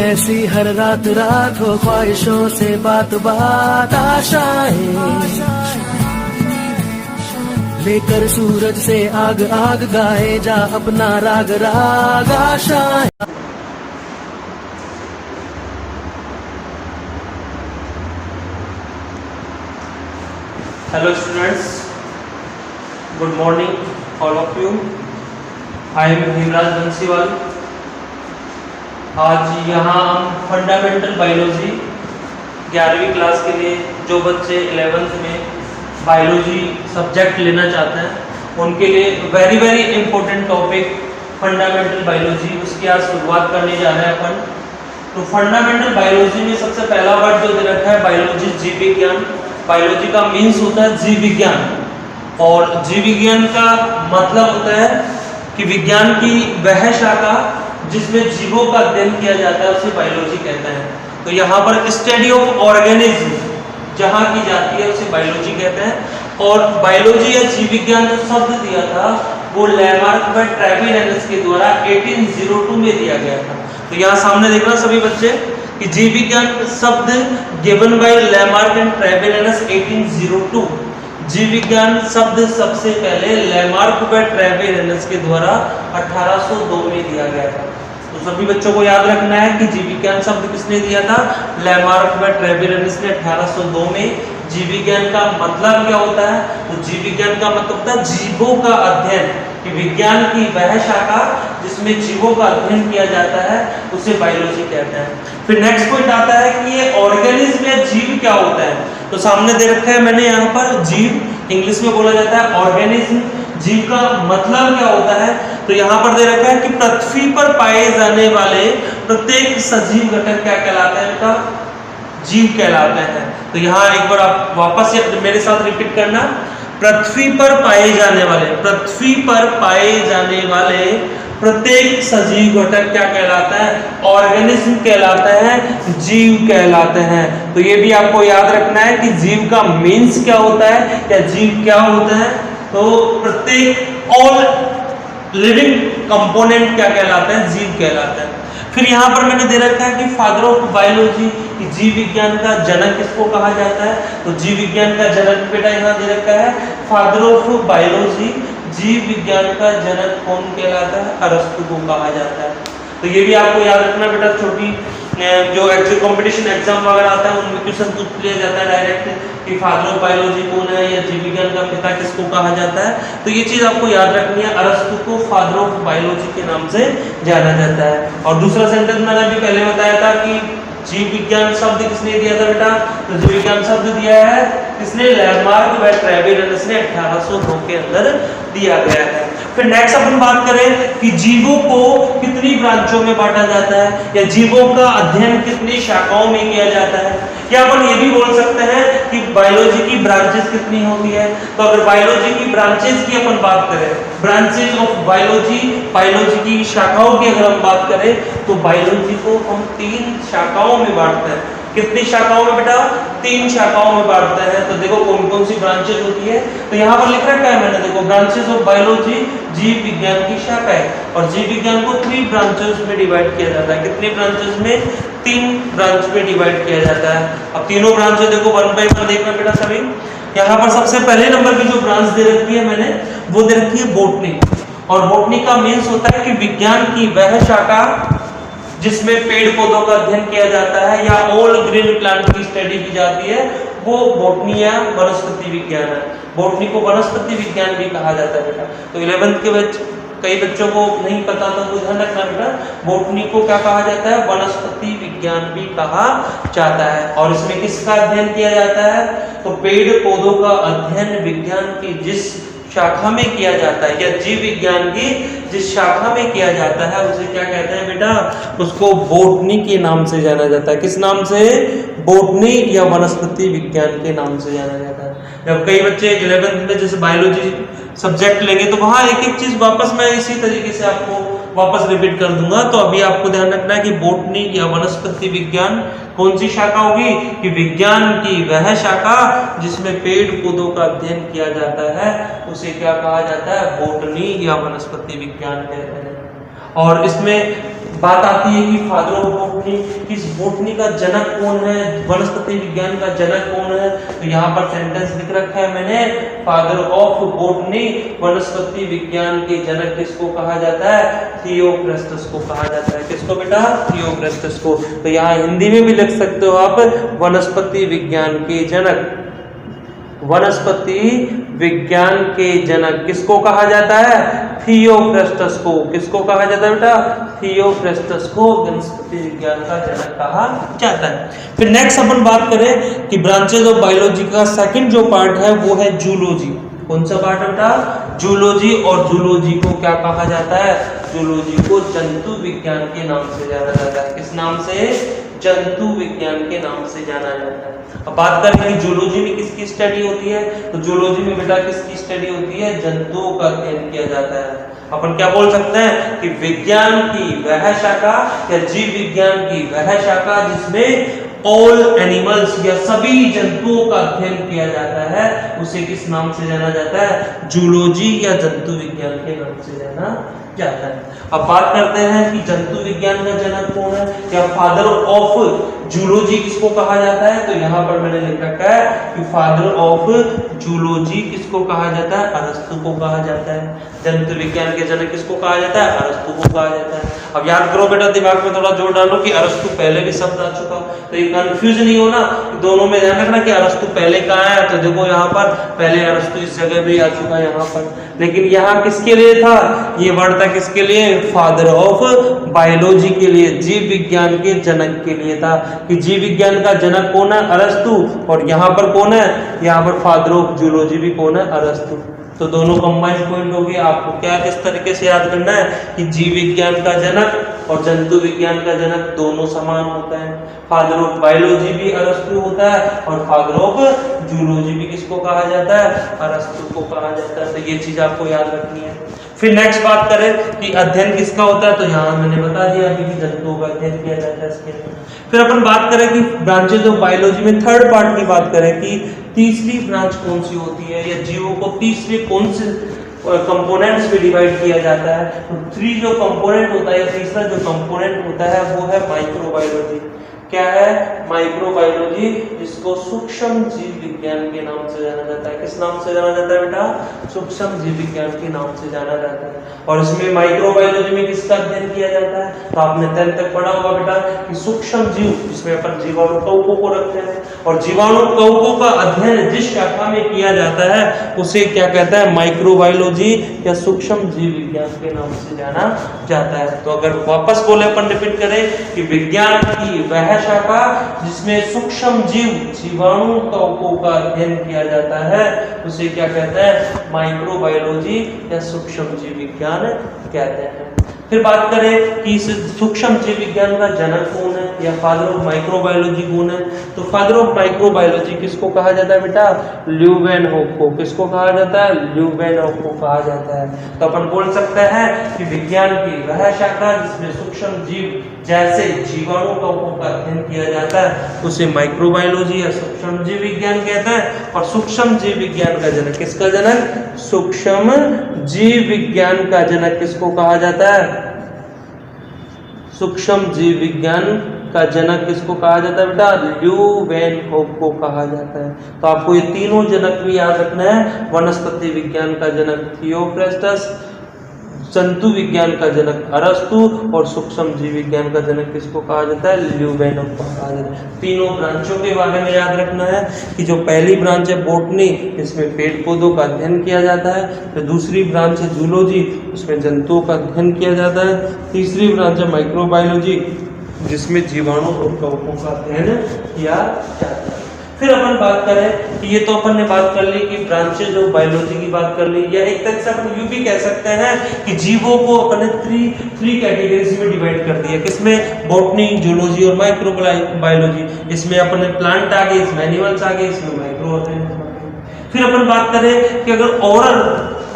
ऐसी हर रात रात हो, ख्वाहिशों से बात बात आशाएं लेकर सूरज से आग आग गाए जा अपना राग राग आशाएं। Hello students, good morning all of you. I am Hemraj Bansiwal. आज यहाँ हम फंडामेंटल बायोलॉजी 11वीं क्लास के लिए जो बच्चे 11th में बायोलॉजी सब्जेक्ट लेना चाहते हैं उनके लिए very very important topic fundamental biology, उसकी आज शुरुआत करने जा रहे हैं अपन। तो फंडामेंटल बायोलॉजी में सबसे पहला वर्ड जो दे रखा है बायोलॉजी, जीव विज्ञान। बायोलॉजी का मीन्स होता है जीव विज्ञान, और जीव विज्ञान का मतलब होता है कि विज्ञान की वह शाखा जिसमें जीवों का अध्ययन किया जाता है उसे बायोलॉजी कहते हैं। तो यहाँ पर स्टडी ऑफ ऑर्गेनिज्म जहाँ की जाती है उसे बायोलॉजी कहते हैं। और बायोलॉजी या जीव विज्ञान जो शब्द दिया था वो लैमार्क व ट्रेविलियनस के द्वारा 1802 में दिया गया था। तो यहाँ सामने देखना सभी बच्चे कि जीव विज्ञान शब्द गिवन बाय लैमार्क एंड ट्रेविलियनस 1802। जीव विज्ञान शब्द सबसे पहले लैमार्क व ट्रेविलियनस के द्वारा 1802 में दिया गया था। तो सभी बच्चों को याद रखना है कि जीव विज्ञान शब्द किसने दिया था? लैमार्क व ट्रेविलियनस ने 1802 में। जीव विज्ञान का मतलब क्या होता है? तो जीव विज्ञान का मतलब होता है जीवों का अध्ययन, कि विज्ञान की वह शाखा जिसमें जीवों का अध्ययन किया जाता है उसे बायोलॉजी कहते हैं। फिर नेक्स्ट पॉइंट आता है कि ये ऑर्गेनिज्म या जीव क्या होता है। तो सामने दे रखा है मैंने यहाँ पर जीव, इंग्लिश में बोला जाता है ऑर्गेनिज्म। जीव का मतलब क्या होता है? तो यहाँ पर दे रखा है कि पृथ्वी पर पाए जाने वाले प्रत्येक सजीव घटक क्या कहलाता है बेटा? जीव कहलाते हैं। तो यहाँ एक बार आप वापस से मेरे साथ रिपीट करना। पृथ्वी पर पाए जाने वाले, पृथ्वी पर पाए जाने वाले प्रत्येक सजीव घटक क्या कहलाता है? ऑर्गेनिज्म कहलाता है, जीव कहलाते हैं। तो ये भी आपको याद रखना है कि जीव का मीन्स क्या होता है या जीव क्या होता है। तो प्रत्येक ऑल लिविंग कंपोनेंट क्या कहलाते हैं? जीव कहलाते हैं। फिर यहाँ पर मैंने दे रखा है कि फादर ऑफ बायोलॉजी, कि जीव विज्ञान का जनक किसको कहा जाता है? तो जीव विज्ञान का जनक बेटा यहाँ दे रखा है फादर ऑफ बायोलॉजी। जीव विज्ञान का जनक कौन कहलाता है? अरस्तु को कहा जाता है। तो ये भी आपको याद रखना बेटा। छोटी जो कंपटीशन एग्जाम वगैरह आता है उनमें क्वेश्चन पूछ लिया जाता है डायरेक्ट कि फादर ऑफ बायोलॉजी कौन है या जीव विज्ञान का पिता किसको कहा जाता है। तो ये चीज आपको याद रखनी है, अरस्तु को फादर ऑफ बायोलॉजी के नाम से जाना जाता है। और दूसरा सेंटेंस मैंने अभी पहले बताया था कि जीव विज्ञान शब्द किसने दिया था बेटा? तो जीव विज्ञान शब्द दिया है किसने? लैमार्क व ट्रेविलियनस ने 1802 के अंदर दिया गया है। फिर नेक्स्ट अपन बात करें कि जीवों को कितनी ब्रांचों में बांटा जाता है या जीवों का अध्ययन कितनी शाखाओं में किया जाता है। क्या अपन ये भी बोल सकते हैं कि बायोलॉजी की ब्रांचेस कितनी होती है? तो अगर बायोलॉजी की ब्रांचेस की अपन बात करें, ब्रांचेस ऑफ बायोलॉजी, बायोलॉजी की शाखाओं की अगर हम बात करें तो बायोलॉजी को हम 3 शाखाओं में बांटते हैं। कितनी शाखाओं में बेटा? 3 शाखाओं में बांटते हैं। तो देखो कौन कौन सी ब्रांचेस होती है। तो यहाँ पर लिख रखा है मैंने, देखो ब्रांचेस ऑफ बायोलॉजी जीव विज्ञान की शाखा है, और जीव विज्ञान को 3 ब्रांचेस में डिवाइड किया जाता है। कितनी ब्रांचेस में? 3 ब्रांच में डिवाइड किया जाता है। अब तीनों ब्रांचेस देखो 1 बाय 1 देखना बेटा सभी। यहाँ पर सबसे पहले नंबर की जो ब्रांच दे रखी है मैंने वो दे रखी है बॉटनी। और बॉटनी का मीन्स होता है कि विज्ञान की वह शाखा जिसमें पेड़ पौधों का अध्ययन किया जाता है या ऑल ग्रीन प्लांट की स्टडी की जाती है, वो बॉटनी या वनस्पति विज्ञान है। बॉटनी को वनस्पति विज्ञान भी कहा जाता है बेटा। तो 11th के कई बच्चों को नहीं पता था तो ध्यान रखना बेटा, बॉटनी को क्या कहा जाता है? वनस्पति विज्ञान भी कहा जाता है। और इसमें किसका अध्ययन किया जाता है? तो पेड़ पौधों का अध्ययन विज्ञान की जिस शाखा में किया जाता है या जीव विज्ञान की जिस शाखा में किया जाता है उसे क्या कहते हैं बेटा? उसको बॉटनी के नाम से जाना जाता है। किस नाम से? बॉटनी या वनस्पति विज्ञान के नाम से जाना जाता है। जब कई बच्चे 11th में जैसे बायोलॉजी सब्जेक्ट लेंगे तो वहाँ एक एक चीज वापस मैं इसी तरीके से आपको वापस रिपीट कर दूंगा। तो अभी आपको ध्यान रखना है कि बॉटनी या वनस्पति विज्ञान कौन सी शाखा होगी? कि विज्ञान की वह शाखा जिसमें पेड़ पौधों का अध्ययन किया जाता है उसे क्या कहा जाता है? बॉटनी या वनस्पति विज्ञान कहते हैं। और इसमें बात आती है कि फादर ऑफ बॉटनी, इस बॉटनी का जनक कौन है, वनस्पति विज्ञान का जनक कौन है, तो यहाँ पर सेंटेंस लिख रखा है मैंने, फादर ऑफ बॉटनी, वनस्पति विज्ञान के जनक किसको कहा जाता है, थियोक्रेस्टस को कहा जाता है। किसको बेटा, थियोक्रेस्टस को। तो यहाँ हिंदी में भी लिख सकते हो आप, वनस्पति विज्ञान के जनक, वनस्पति विज्ञान के जनक किसको कहा जाता है, थियोक्रेस्टस को। किसको कहा जाता है बेटा, थियोक्रेस्टस को वनस्पति विज्ञान का जनक कहा जाता है। फिर नेक्स्ट अपन बात करें कि ब्रांचेज ऑफ बायोलॉजी का सेकंड जो पार्ट है वो है जूलॉजी। कौन सा पार्ट है बेटा, जूलॉजी। और जूलॉजी को क्या कहा जाता है, जूलॉजी को जंतु विज्ञान के नाम से जाना जाता है। किस नाम से, जंतु विज्ञान के नाम से जाना जाता है। अब बात करें कि जूलॉजी में किसकी स्टडी होती है, तो जूलॉजी में बेटा किसकी स्टडी होती है, जंतुओं का अध्ययन किया जाता है। अपन क्या बोल सकते हैं कि विज्ञान की वह शाखा या जीव विज्ञान की वह शाखा जिसमें ऑल एनिमल्स या सभी जंतुओं का अध्ययन किया जाता है, उसे किस नाम से जाना जाता है, जूलॉजी या जंतु विज्ञान के नाम से जाना जाता है। अब बात करते हैं कि जंतु विज्ञान का जनक कौन है या फादर ऑफ जूलॉजी किसको कहा जाता है, तो यहाँ पर मैंने लिख रखा है कि फादर ऑफ जूलॉजी किसको कहा जाता है, अरस्तु को कहा जाता है। जंतु विज्ञान के जनक किसको कहा जाता है, अरस्तु को कहा जाता है। अब याद करो बेटा, दिमाग में थोड़ा जोर डालो कि अरस्तु पहले भी शब्द आ चुका, तो ये कंफ्यूज नहीं होना, दोनों में ध्यान रखना कि अरस्तु पहले कहाँ है, तो देखो यहाँ पर पहले अरस्तु इस जगह भी आ चुका है यहाँ पर, लेकिन यहाँ किसके लिए था, ये वर्ड था किसके लिए, फादर ऑफ बायोलॉजी के लिए, जीव विज्ञान के जनक के लिए था कि जीव विज्ञान का जनक कौन है, अरस्तु, और यहाँ पर कौन है, यहाँ पर फादर ऑफ जूलॉजी भी कौन है, अरस्तु। तो दोनों कंबाइंड पॉइंट हो गए। आपको क्या किस तरीके से याद करना है कि जीव विज्ञान का जनक और जंतु विज्ञान का जनक दोनों समान होता है। फादर ऑफ बायोलॉजी भी अरस्तु होता है और फादर ऑफ जूलॉजी भी किसको कहा जाता है, अरस्तु को कहा जाता है। तो ये चीज आपको याद रखनी है। फिर नेक्स्ट बात करें कि अध्ययन किसका होता है, तो यहाँ मैंने बता दिया अभी कि जंतुओं का अध्ययन किया जाता है इसके अंदर। फिर अपन बात करें कि ब्रांचेज ऑफ बायोलॉजी में थर्ड पार्ट की बात करें कि तीसरी ब्रांच कौन सी होती है या जीवों को तीसरे कौन से कंपोनेंट्स में डिवाइड किया जाता है। तो थ्री जो कंपोनेंट होता है या तीसरा जो कंपोनेंट होता है वो है माइक्रोबायोलॉजी। क्या है, माइक्रोबायोलॉजी, जिसको सूक्ष्म जीव विज्ञान के नाम से जाना जाता है। किस नाम से जाना जाता है बेटा, सूक्ष्म जीव विज्ञान के नाम से जाना जाता है। और इसमें माइक्रोबायोलॉजी में किसका अध्ययन किया जाता है, तो आपने 10th तक पढ़ा होगा बेटा कि सूक्ष्म जीव, जिसमें अपन जीवाणु कवकों को रखते हैं, और जीवाणु कवकों का अध्ययन जिस शाखा में किया जाता है उसे क्या कहता है, माइक्रोबायोलॉजी या सूक्ष्म जीव विज्ञान के नाम से जाना जाता है। तो अगर वापस बोले अपन रिपीट करें कि विज्ञान की वह शाखा जिसमें सूक्ष्म जीव जीवाणु कवकों का अध्ययन किया जाता है उसे क्या कहते हैं, माइक्रोबायोलॉजी या सूक्ष्म जीव विज्ञान कहते हैं। फिर बात करें कि इस सूक्ष्म जीव विज्ञान का जनक कौन है या फादर ऑफ माइक्रोबायोलॉजी कौन है, तो फादर ऑफ माइक्रोबायोलॉजी किसको कहा जाता है बेटा, ल्यूवेनहोफ को। किसको कहा जाता है, ल्यूवेनहोफ को कहा जाता है। तो अपन बोल सकते हैं कि विज्ञान की वह शाखा जिसमें सूक्ष्म जीव जैसे जीवाणु कवकों का अध्ययन किया जाता है उसे माइक्रोबायोलॉजी या सूक्ष्म जीव विज्ञान कहते हैं। और सूक्ष्म जीव विज्ञान का जनक, किसका जनक, सूक्ष्म जीव विज्ञान का जनक किसको कहा जाता है, सूक्ष्म जीव विज्ञान का जनक किसको कहा जाता है बेटा, ल्यूवेनहोफ को कहा जाता है। तो आपको ये तीनों जनक भी याद रखना है, वनस्पति विज्ञान का जनक थियोक्रेस्टस, जंतु विज्ञान का जनक अरस्तु और सूक्ष्म जीव विज्ञान का जनक किसको कहा जाता है, ल्यूवेनहोफ को कहा जाता है। तीनों ब्रांचों के बारे में याद रखना है कि जो पहली ब्रांच है बॉटनी, इसमें पेड़ पौधों का अध्ययन किया जाता है। जो दूसरी ब्रांच है जूलॉजी, उसमें जंतुओं का अध्ययन किया जाता है। तीसरी ब्रांच है माइक्रोबायोलॉजी, जिसमें जीवाणु और कवकों का अध्ययन किया जाता है। फिर अपन बात करें कि ये तो अपन ने बात कर ली कि ब्रांचेज ऑफ बायोलॉजी की बात कर ली, या एक तरह से अपन यूं भी कह सकते हैं कि जीवों को अपन ने थ्री कैटेगरीज में डिवाइड कर दिया। किसमें, बॉटनी, जूलॉजी और माइक्रोबायोलॉजी। इसमें अपन ने प्लांट आ गए, इसमें एनिमल्स आ गए, इसमें माइक्रो ऑर्गेनिज्म आ गए। फिर अपन बात करें कि अगर ओवरऑल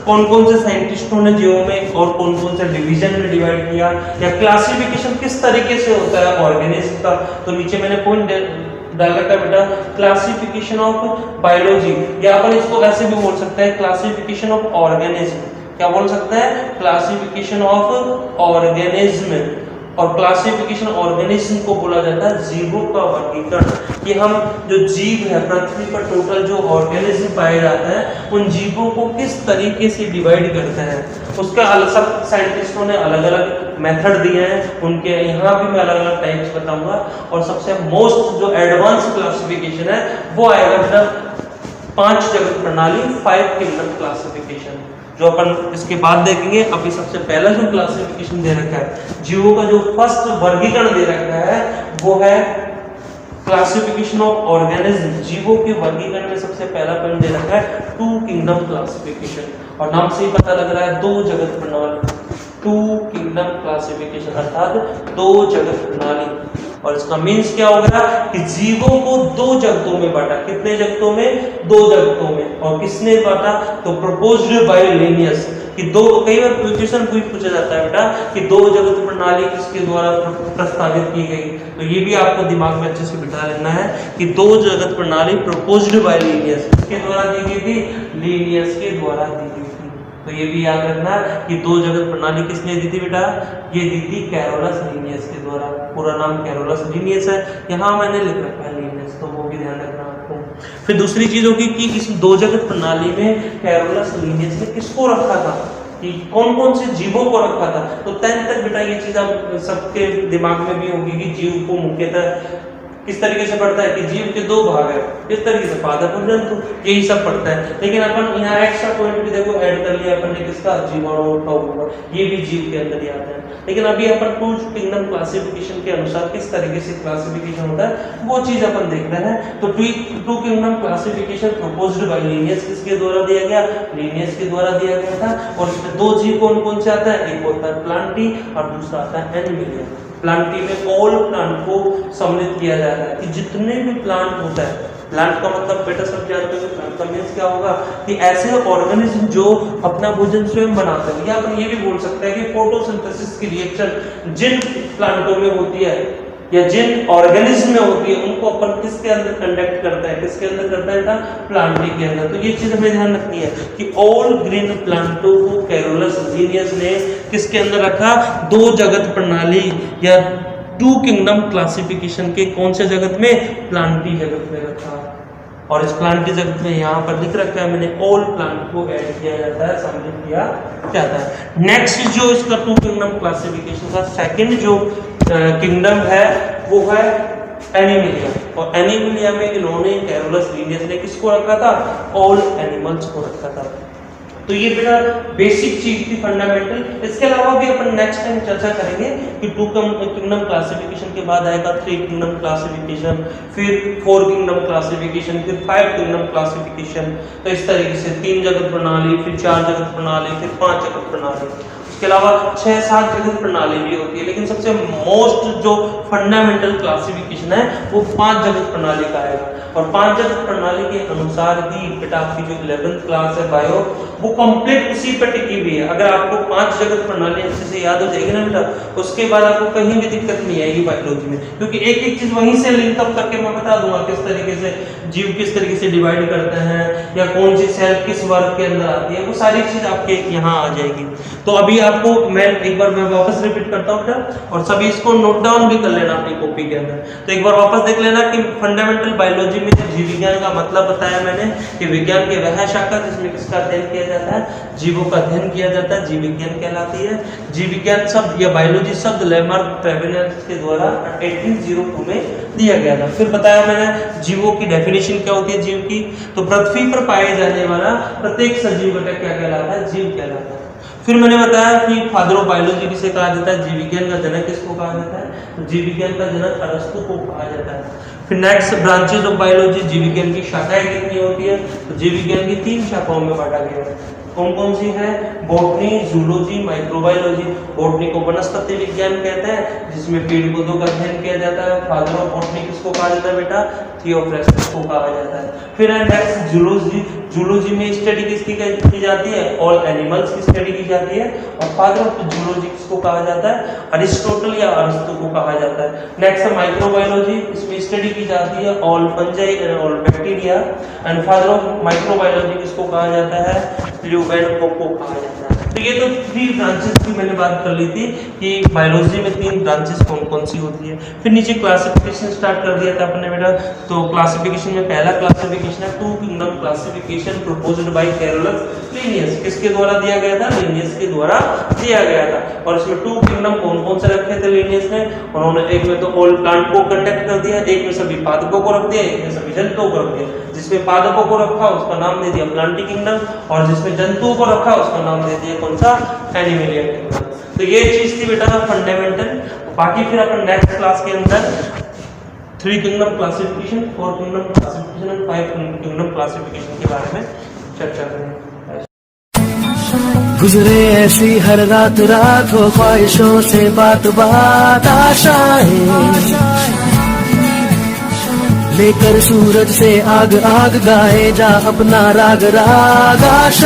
कौन कौन से साइंटिस्टों ने जीवों में और कौन कौन से डिवीजन में डिवाइड किया या क्लासिफिकेशन किस तरीके से होता है ऑर्गेनिज्म का, तो नीचे मैंने पॉइंट डाल रखा है बेटा, क्लासिफिकेशन ऑफ बायोलॉजी, या अपन इसको ऐसे भी बोल सकते हैं क्लासिफिकेशन ऑफ ऑर्गेनिज्म। क्या बोल सकते हैं, क्लासिफिकेशन ऑफ ऑर्गेनिज्म। और क्लासिफिकेशन ऑर्गेनिज्म को बोला जाता है जीवों का वर्गीकरण। कि हम जो जीव है पृथ्वी पर टोटल जो ऑर्गेनिज्म पाए जाते हैं उन जीवों को किस तरीके से डिवाइड करते हैं, उसका अलग सब साइंटिस्टों ने अलग अलग मेथड दिए हैं। उनके यहाँ भी मैं अलग अलग टाइप्स बताऊंगा। और सबसे मोस्ट जो एडवांस क्लासिफिकेशन है वो आएगा बेटा 5 जगत प्रणाली, 5 किंगडम क्लासिफिकेशन, जो अपन इसके बाद देखेंगे। अभी सबसे पहला जो क्लासिफिकेशन दे रखा है जीवों का, जो फर्स्ट वर्गीकरण दे रखा है वो है क्लासिफिकेशन ऑफ ऑर्गेनिज्म। जीवों के वर्गीकरण में सबसे पहला पॉइंट दे रखा है 2 किंगडम क्लासिफिकेशन, और नाम से ही पता लग रहा है 2 जगत प्रणाली, 2 किंगडम क्लासिफिकेशन अर्थात 2 जगत प्रणाली। और इसका मीन्स क्या होगा कि जीवों को 2 जगतों में बांटा। कितने जगतों में? 2 जगतों में। और किसने बांटा? तो प्रपोज्ड बाय लिनियस। कि दो, कई बार क्वेश्चन पूछा जाता है बेटा कि 2 जगत प्रणाली किसके द्वारा प्रस्तावित की गई, तो ये भी आपको दिमाग में अच्छे से बिठा लेना है कि 2 जगत प्रणाली प्रपोज्ड बाय लिनियस किसके द्वारा दी गई थी? लिनियस के द्वारा दी गई थी। तो ये भी याद रखना कि 2 जगत प्रणाली किसने दी थी बेटा? ये दी थी कैरोलस लिनियस के द्वारा। पूरा नाम कैरोलस लिनियस है, यहाँ मैंने लिख रखा है लिनियस, तो वो भी ध्यान रखना आपको। फिर दूसरी चीज होगी कि इस 2 जगत प्रणाली में कैरोलस लिनियस ने किसको रखा था, कि कौन कौन से जीवों को रखा था। तो 10 तक बेटा ये चीज आप सबके दिमाग में भी होगी कि जीव को मुख्यतः किस तरीके से पढ़ता है कि जीव के 2 भाग है, इस तरीके से पादप और जंतु, यही सब पढ़ता है। लेकिन अपन यहाँ एक्स्ट्रा पॉइंट भी देखो ऐड कर लिया अपन ने, किसका? जीवाणु, ये भी जीव के अंदर ही आता है। लेकिन अभी अपन 2 किंगडम क्लासिफिकेशन के अनुसार किस तरीके से क्लासिफिकेशन होता है वो चीज अपन देख रहे हैं। तो 2 kingdom classification proposed by Linnaeus किसके द्वारा दिया गया? लिनियस के द्वारा दिया गया था। और इसमें 2 जीव कौन कौन से आता है? एक होता है प्लांटी और दूसरा आता है एनिमलिया। प्लांटी में ऑल प्लांट को सम्मिलित किया जाता है कि जितने भी प्लांट होता है, प्लांट का मतलब बेटा सब जानते हो प्लांट का मीन्स क्या होगा कि ऐसे ऑर्गेनिज्म जो अपना भोजन स्वयं बनाते हैं, या अपन ये भी बोल सकते हैं कि फोटोसिंथेसिस की रिएक्शन जिन प्लांटों में होती है या जिन ऑर्गेनिज्म में होती है उनको अपन किसके अंदर कंडक्ट करता है? किसके अंदर करता है बेटा? प्लांटी के अंदर। तो ये चीज हमें ध्यान रखनी है कि ऑल ग्रीन प्लांटों को कैरोलस लिनियस ने किसके अंदर रखा? 2 जगत प्रणाली या 2 किंगडम क्लासिफिकेशन के कौन से जगत में? प्लांटी जगत में रखा। और इस प्लांटी जगत में यहाँ पर लिख रखा है मैंने, ऑल प्लांट को ऐड किया जाता है, सम्मिलित किया जाता है। नेक्स्ट जो इसका 2 किंगडम क्लासिफिकेशन का सेकंड जो किंगडम है वो है एनिमलिया। और एनिमलिया में इन्होंने कैरोलस लिनियस ने किसको रखा था? ऑल एनिमल्स को रखा था। तो ये बेटा बेसिक चीज थी, फंडामेंटल। इसके अलावा भी अपन नेक्स्ट टाइम चर्चा करेंगे कि 2 किंगडम क्लासिफिकेशन के बाद आएगा 3 किंगडम क्लासिफिकेशन, फिर 4 किंगडम क्लासिफिकेशन, फिर 5 किंगडम क्लासिफिकेशन। तो इस तरीके से 3 जगत प्रणाली, फिर 4 जगत प्रणाली, फिर 5 जगत प्रणाली। इसके अलावा 6-7 जगत प्रणाली भी होती है, लेकिन सबसे मोस्ट जो फंडामेंटल क्लासिफिकेशन है वो 5 जगत प्रणाली का है। और 5 जगत प्रणाली के अनुसार ही बेटा आपकी जो 11th क्लास है बायो वो कंप्लीट उसी पर टिकी हुई है। अगर आपको 5 जगत प्रणाली अच्छे से याद हो जाएगी ना बेटा, उसके बाद आपको कहीं भी दिक्कत नहीं आएगी बायोलॉजी में, क्योंकि एक एक चीज वहीं से लिंक अप करके मैं बता दूंगा किस तरीके से जीव किस तरीके से डिवाइड करते हैं या कौन सी सेल किस वर्ग के अंदर आती है, वो सारी चीज आपके यहाँ आ जाएगी। तो अभी आपको मैं एक बार मैं वापस रिपीट करता हूँ बेटा, और सभी इसको नोट डाउन भी कर लेना अपनी कॉपी के अंदर। तो एक बार वापस देख लेना कि फंडामेंटल बायोलॉजी में जीव विज्ञान का मतलब बताया मैंने कि विज्ञान की वह शाखा जिसमें किसका अध्ययन किया जाता है? जीवों का अध्ययन किया जाता है, जीव विज्ञान कहलाती है। जीव विज्ञान शब्द या बायोलॉजी शब्द लैमार्क ट्रेवेनियस के द्वारा 1802 में दिया गया था। फिर बताया मैंने जीवों की डेफिनेशन क्या होती है जीव की, तो पृथ्वी पर पाए जाने वाला प्रत्येक सजीव घटक क्या कहलाता है? जीव कहलाता है। फिर मैंने बताया कि फादर ऑफ बायोलॉजी किसे कहा जाता है? जीव विज्ञान का जनक किसको कहा जाता है? तो जीव विज्ञान का जनक अरस्तु को कहा जाता है। फिर नेक्स्ट ब्रांचेज ऑफ बायोलॉजी, जीव विज्ञान की शाखाएं कितनी होती है? तो जीव विज्ञान की 3 शाखाओं में बांटा गया है। कौन कौन सी है? Botany, zoology, microbiology. बॉटनी को वनस्पति विज्ञान कहते हैं जिसमें पेड़ पौधों का अध्ययन किया जाता है। फादर ऑफ बॉटनी किसको कहा जाता है बेटा? थियोफ्रेस्टस को कहा जाता है। फिर है नेक्स्ट जूलॉजी। जूलॉजी में स्टडी किसकी की जाती है? ऑल एनिमल्स की स्टडी की जाती है। और फादर ऑफ जूलॉजी किसको कहा जाता है? अरिस्टोटल या अरस्तु को कहा जाता है। नेक्स्ट है माइक्रोबायोलॉजी, इसमें स्टडी की जाती है all fungi and all bacteria. And father of microbiology किसको कहा जाता है? ल्यूवेन को कहा जाता है। तो ये तो 3 ब्रांचेस की मैंने बात कर ली थी कि बायोलॉजी में 3 ब्रांचेस कौन कौन सी होती है। फिर नीचे क्लासिफिकेशन स्टार्ट कर दिया था अपने बेटा। तो क्लासिफिकेशन में पहला क्लासिफिकेशन है two kingdom classification proposed by Carolus Linnaeus. किसके द्वारा दिया गया था? लिनियस के द्वारा दिया गया था। और इसमें टू किंगडम कौन कौन से रखे थे लिनियस ने? उन्होंने एक में तो ऑल प्लांट को कंटेक्ट कर दिया, एक में सभी पादपों को रख दिया, एक में सभी जंतुओं को रख दिया। जिसमें पादपों को रखा उसका नाम दे दिया प्लांटी किंगडम, और जिसमें जंतुओं को रखा उसका नाम दे दिया कौन सा? Animalia kingdom. तो ये चीज थी बेटा फंडामेंटल। बाकी फिर अपन नेक्स्ट क्लास के अंदर 3 किंगडम क्लासिफिकेशन, 4 किंगडम क्लासिफिकेशन और 5 किंगडम क्लासिफिकेशन के बारे में चर्चा करेंगे। गुजरे ऐसी हर रात रात हो ख्वाहिशों से बात बात आशाएं लेकर सूरज से आग आग गाए जा अपना राग राग आशा।